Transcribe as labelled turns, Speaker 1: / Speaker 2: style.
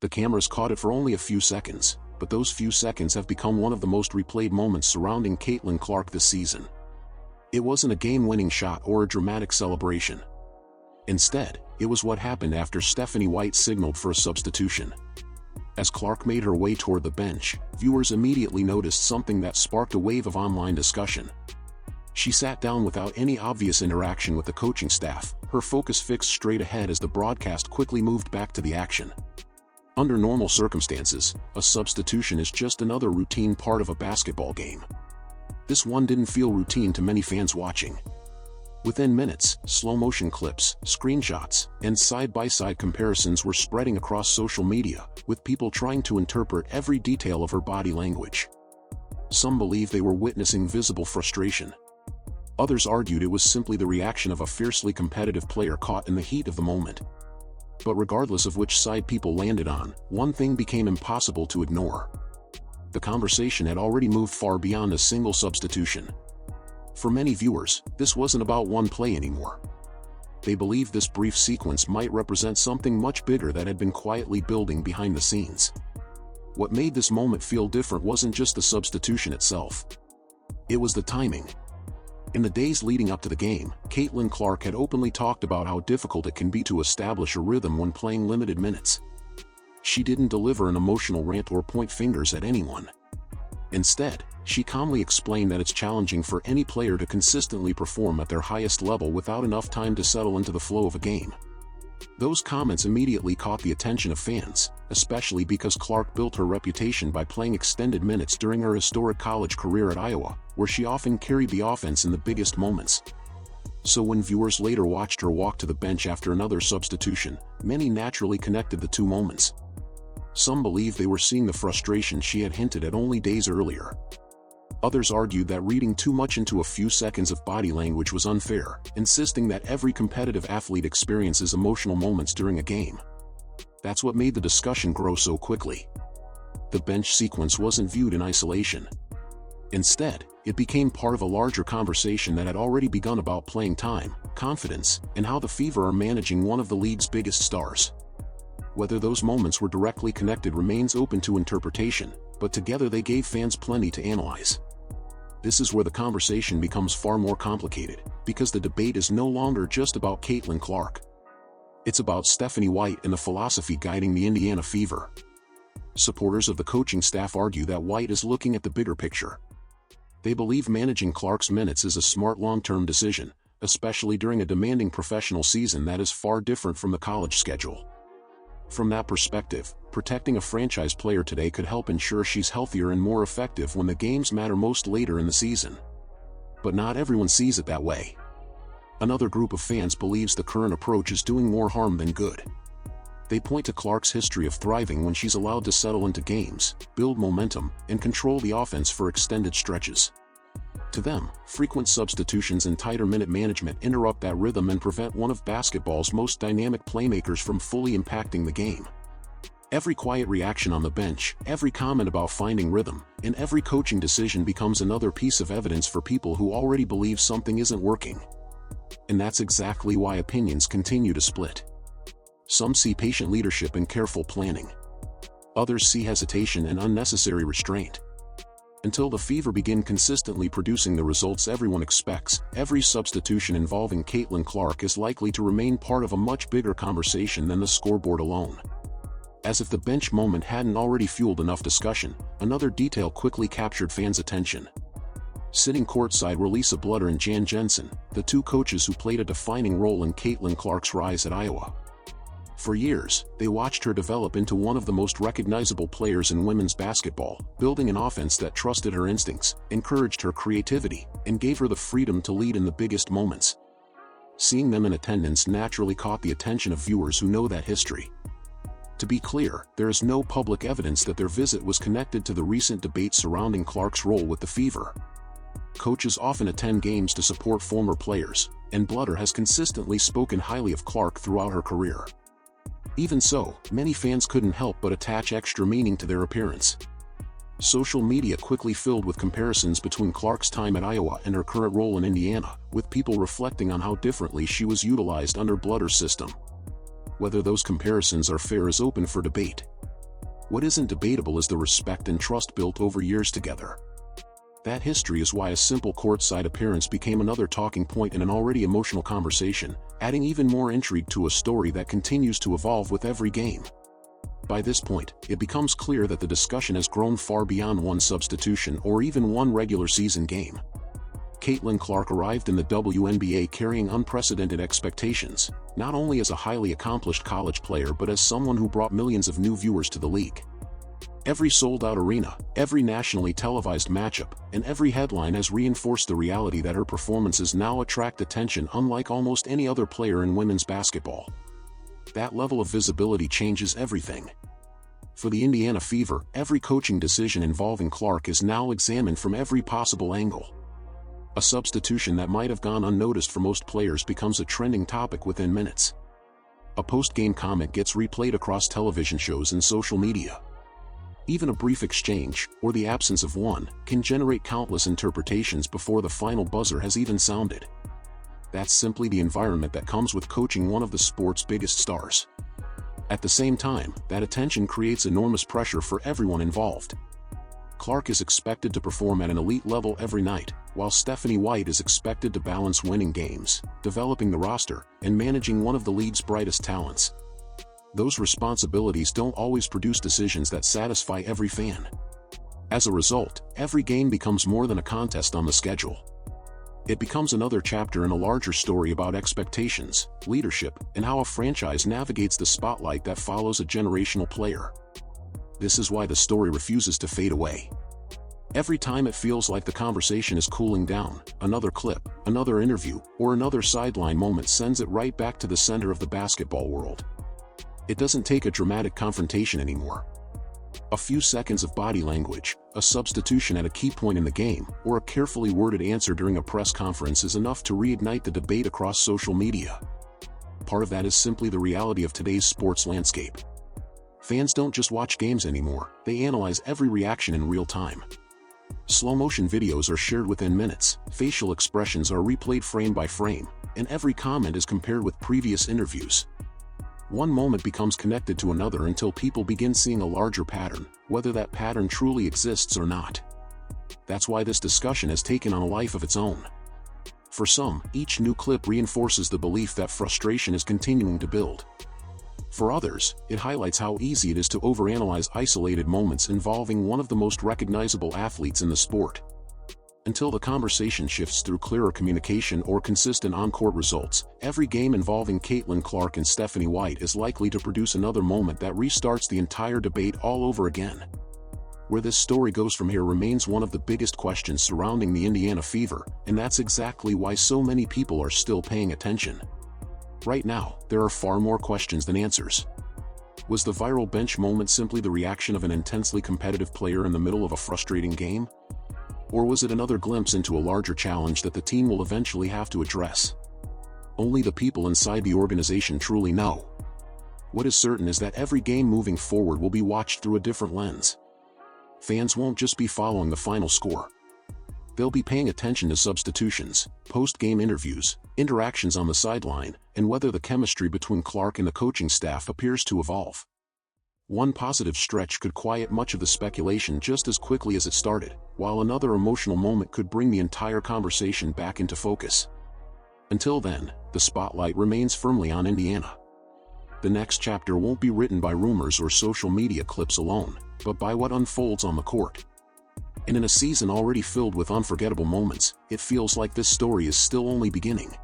Speaker 1: The cameras caught it for only a few seconds, but those few seconds have become one of the most replayed moments surrounding Caitlin Clark this season. It wasn't a game-winning shot or a dramatic celebration. Instead, it was what happened after Stephanie White signaled for a substitution. As Clark made her way toward the bench, viewers immediately noticed something that sparked a wave of online discussion. She sat down without any obvious interaction with the coaching staff, her focus fixed straight ahead as the broadcast quickly moved back to the action. Under normal circumstances, a substitution is just another routine part of a basketball game. This one didn't feel routine to many fans watching. Within minutes, slow-motion clips, screenshots, and side-by-side comparisons were spreading across social media, with people trying to interpret every detail of her body language. Some believed they were witnessing visible frustration. Others argued it was simply the reaction of a fiercely competitive player caught in the heat of the moment. But regardless of which side people landed on, one thing became impossible to ignore. The conversation had already moved far beyond a single substitution. For many viewers, this wasn't about one play anymore. They believed this brief sequence might represent something much bigger that had been quietly building behind the scenes. What made this moment feel different wasn't just the substitution itself. It was the timing. In the days leading up to the game, Caitlin Clark had openly talked about how difficult it can be to establish a rhythm when playing limited minutes. She didn't deliver an emotional rant or point fingers at anyone. Instead, she calmly explained that it's challenging for any player to consistently perform at their highest level without enough time to settle into the flow of a game. Those comments immediately caught the attention of fans, especially because Clark built her reputation by playing extended minutes during her historic college career at Iowa, where she often carried the offense in the biggest moments. So when viewers later watched her walk to the bench after another substitution, many naturally connected the two moments. Some believed they were seeing the frustration she had hinted at only days earlier. Others argued that reading too much into a few seconds of body language was unfair, insisting that every competitive athlete experiences emotional moments during a game. That's what made the discussion grow so quickly. The bench sequence wasn't viewed in isolation. Instead, it became part of a larger conversation that had already begun about playing time, confidence, and how the Fever are managing one of the league's biggest stars. Whether those moments were directly connected remains open to interpretation, but together they gave fans plenty to analyze. This is where the conversation becomes far more complicated, because the debate is no longer just about Caitlin Clark. It's about Stephanie White and the philosophy guiding the Indiana Fever. Supporters of the coaching staff argue that White is looking at the bigger picture. They believe managing Clark's minutes is a smart long-term decision, especially during a demanding professional season that is far different from the college schedule. From that perspective, protecting a franchise player today could help ensure she's healthier and more effective when the games matter most later in the season. But not everyone sees it that way. Another group of fans believes the current approach is doing more harm than good. They point to Clark's history of thriving when she's allowed to settle into games, build momentum, and control the offense for extended stretches. To them, frequent substitutions and tighter minute management interrupt that rhythm and prevent one of basketball's most dynamic playmakers from fully impacting the game. Every quiet reaction on the bench, every comment about finding rhythm, and every coaching decision becomes another piece of evidence for people who already believe something isn't working. And that's exactly why opinions continue to split. Some see patient leadership and careful planning. Others see hesitation and unnecessary restraint. Until the Fever begin consistently producing the results everyone expects, every substitution involving Caitlin Clark is likely to remain part of a much bigger conversation than the scoreboard alone. As if the bench moment hadn't already fueled enough discussion, another detail quickly captured fans' attention. Sitting courtside were Lisa Blutter and Jan Jensen, the two coaches who played a defining role in Caitlin Clark's rise at Iowa. For years, they watched her develop into one of the most recognizable players in women's basketball, building an offense that trusted her instincts, encouraged her creativity, and gave her the freedom to lead in the biggest moments. Seeing them in attendance naturally caught the attention of viewers who know that history. To be clear, there is no public evidence that their visit was connected to the recent debate surrounding Clark's role with the Fever. Coaches often attend games to support former players, and Blutter has consistently spoken highly of Clark throughout her career. Even so, many fans couldn't help but attach extra meaning to their appearance. Social media quickly filled with comparisons between Clark's time at Iowa and her current role in Indiana, with people reflecting on how differently she was utilized under Blutter's system. Whether those comparisons are fair is open for debate. What isn't debatable is the respect and trust built over years together. That history is why a simple courtside appearance became another talking point in an already emotional conversation, adding even more intrigue to a story that continues to evolve with every game. By this point, it becomes clear that the discussion has grown far beyond one substitution or even one regular season game. Caitlin Clark arrived in the WNBA carrying unprecedented expectations, not only as a highly accomplished college player but as someone who brought millions of new viewers to the league. Every sold-out arena, every nationally televised matchup, and every headline has reinforced the reality that her performances now attract attention unlike almost any other player in women's basketball. That level of visibility changes everything. For the Indiana Fever, every coaching decision involving Clark is now examined from every possible angle. A substitution that might have gone unnoticed for most players becomes a trending topic within minutes. A post-game comment gets replayed across television shows and social media. Even a brief exchange, or the absence of one, can generate countless interpretations before the final buzzer has even sounded. That's simply the environment that comes with coaching one of the sport's biggest stars. At the same time, that attention creates enormous pressure for everyone involved. Clark is expected to perform at an elite level every night, while Stephanie White is expected to balance winning games, developing the roster, and managing one of the league's brightest talents. Those responsibilities don't always produce decisions that satisfy every fan. As a result, every game becomes more than a contest on the schedule. It becomes another chapter in a larger story about expectations, leadership, and how a franchise navigates the spotlight that follows a generational player. This is why the story refuses to fade away. Every time it feels like the conversation is cooling down, another clip, another interview, or another sideline moment sends it right back to the center of the basketball world. It doesn't take a dramatic confrontation anymore. A few seconds of body language, a substitution at a key point in the game, or a carefully worded answer during a press conference is enough to reignite the debate across social media. Part of that is simply the reality of today's sports landscape. Fans don't just watch games anymore, they analyze every reaction in real time. Slow-motion videos are shared within minutes, facial expressions are replayed frame by frame, and every comment is compared with previous interviews. One moment becomes connected to another until people begin seeing a larger pattern, whether that pattern truly exists or not. That's why this discussion has taken on a life of its own. For some, each new clip reinforces the belief that frustration is continuing to build. For others, it highlights how easy it is to overanalyze isolated moments involving one of the most recognizable athletes in the sport. Until the conversation shifts through clearer communication or consistent on-court results, every game involving Caitlin Clark and Stephanie White is likely to produce another moment that restarts the entire debate all over again. Where this story goes from here remains one of the biggest questions surrounding the Indiana Fever, and that's exactly why so many people are still paying attention. Right now, there are far more questions than answers. Was the viral bench moment simply the reaction of an intensely competitive player in the middle of a frustrating game? Or was it another glimpse into a larger challenge that the team will eventually have to address? Only the people inside the organization truly know. What is certain is that every game moving forward will be watched through a different lens. Fans won't just be following the final score. They'll be paying attention to substitutions, post-game interviews, interactions on the sideline, and whether the chemistry between Clark and the coaching staff appears to evolve. One positive stretch could quiet much of the speculation just as quickly as it started, while another emotional moment could bring the entire conversation back into focus. Until then, the spotlight remains firmly on Indiana. The next chapter won't be written by rumors or social media clips alone, but by what unfolds on the court. And in a season already filled with unforgettable moments, it feels like this story is still only beginning.